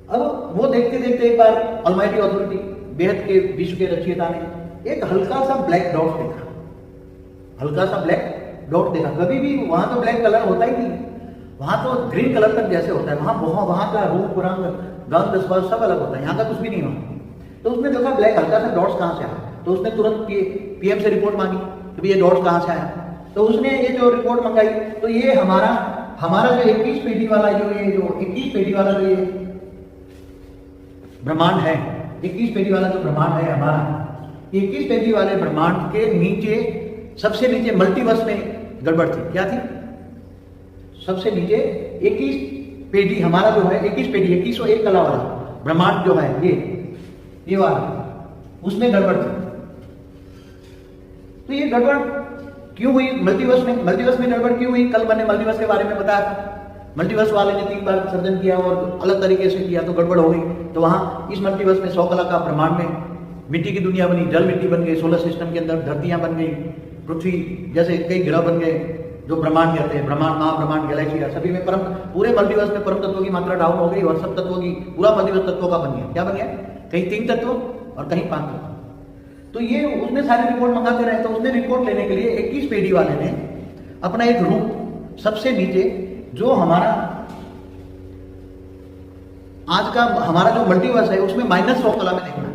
अब वो देखते देखते एक बार ऑलमाइटी अथॉरिटी, बेहद के विश्व के रचयिता ने एक हल्का सा ब्लैक डॉट देखा, हल्का सा ब्लैक डॉट देखा। कभी भी वहां तो ब्लैक कलर होता ही नहीं, वहां तो ग्रीन कलर तक जैसे होता है, वहां का रूप रंग गंध स्पर्श सब अलग होता है, यहाँ का कुछ भी नहीं वहां। तो उसने देखा ब्लैक हल्का सा डॉट्स कहाँ से आया, तो उसने तुरंत पीएम से रिपोर्ट मांगी कि ये डॉट्स कहाँ से आया। तो उसने ये जो रिपोर्ट मंगाई, तो ये हमारा जो 21 पेटी वाला जो 21 पेटी वाला जो ये ब्रह्मांड है, 21 पेटी वाला जो ब्रह्मांड है हमारा, 21 पेटी वाले ब्रह्मांड के नीचे, सबसे नीचे मल्टीवर्स में गड़बड़ थी। क्या थी? सबसे नीचे 21 पेटी हमारा जो है, 21 पेटी 2101 कला वाला ब्रह्मांड जो है ये वाला, उसमें गड़बड़ थी। तो ये गड़बड़ क्यों हुई मल्टीवर्स में गड़बड़ क्यों हुई? कल मैंने मल्टीवर्स के बारे में बताया था। मल्टीवर्स वाले ने 3 बार सर्जन किया और अलग तरीके से किया तो गड़बड़ हो गई। तो वहां इस मल्टीवर्स में 100 कला का ब्रह्मांड में मिट्टी की दुनिया बनी, जल मिट्टी बन गई, सोलर सिस्टम के अंदर धरतियां बन गई, पृथ्वी जैसे कई ग्रह बन गए जो ब्रह्मांड कहते हैं, ब्रह्मांड, महाब्रह्मांड, गैलेक्सी, सभी में पूरे मल्टीवर्स में परम तत्वों की मात्रा डाउन हो गई और सब तत्वों की, पूरा मल्टीवर्स तत्वों का बन गया। क्या बन गया? कहीं 3 तत्व और कहीं 5 तत्व। तो ये उसने सारी रिपोर्ट मंगाते रहे। तो उसने रिपोर्ट लेने के लिए 21 पेटी वाले ने अपना एक रूम सबसे नीचे, जो हमारा आज का हमारा जो मल्टीवर्स है उसमें -100 कला में देखना है।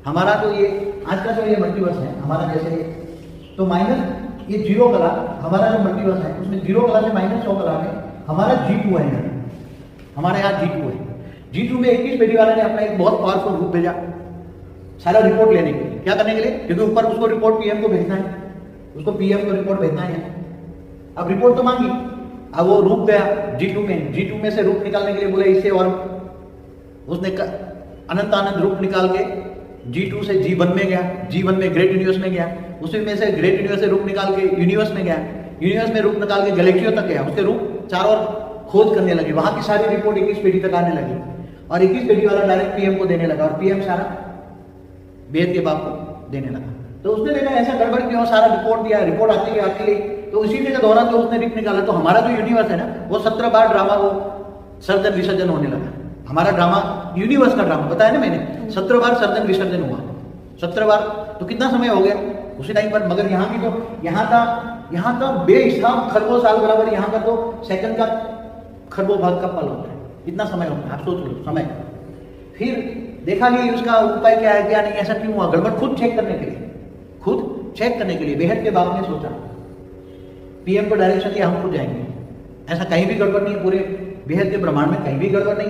हमारा जो ये आज का जो ये मल्टीवर्स है हमारा, जैसे तो माइनस ये 0 कला, हमारा जो मल्टीवर्स है उसमें 0 कला से -100 कला में हमारा G2 है। हमारे यहाँ G2 है। G2 में 21 पेटी वाले ने अपना एक बहुत पावरफुल रूप भेजा सारा रिपोर्ट लेने के लिए। क्या करने के लिए? क्योंकि ऊपर उसको रिपोर्ट पीएम को भेजना है, उसको पीएम को रिपोर्ट भेजना है। अब रिपोर्ट तो मांगी, अब वो रूप गया G2 में से रूप निकालने के लिए बोले इससे, और उसने अनंत रूप निकाल के G2 से G1 में गया, G1 में ग्रेट यूनिवर्स में गया, उसी में से ग्रेट यूनिवर्स से रूप निकाल के यूनिवर्स में गया, यूनिवर्स में रूप निकाल के गैलेक्सियों तक गया, उसके रूप चारों ओर खोज करने लगे। वहां की सारी रिपोर्ट 21 पेटी तक आने लगी और 21 पेटी वाला डायरेक्ट पीएम को देने लगा और पीएम सारा वेद के बाप को देने लगा। तो उसने देखा ऐसा गड़बड़ क्यों, सारा रिपोर्ट दिया, रिपोर्ट आती गई। तो इसी के दौरान जो उसने रिप निकाला, तो हमारा जो यूनिवर्स है ना, वो 17 बार ड्रामा वो सर्जन विसर्जन होने लगा। हमारा ड्रामा, यूनिवर्स का ड्रामा बताया ना मैंने, 17 बार सर्जन विसर्जन हुआ, 17 बार। तो कितना समय हो गया उसी टाइम पर। मगर यहाँ की तो यहाँ का बेहिसाब खरबों साल बराबर, यहाँ का तो सेकंड का खरबों भाग का पल होता है। इतना समय होता है, आप सोच लो समय। फिर देखा कि उसका उपाय क्या है क्या नहीं, ऐसा क्यों हुआ गड़बड़, खुद चेक करने के लिए बेहद के बाप ने सोचा, पीएम को डायरेक्शन दिया हम खुद जाएंगे। ऐसा कहीं भी गड़बड़ नहीं है, पूरे बेहद के ब्रह्मांड में कहीं भी गड़बड़ नहीं।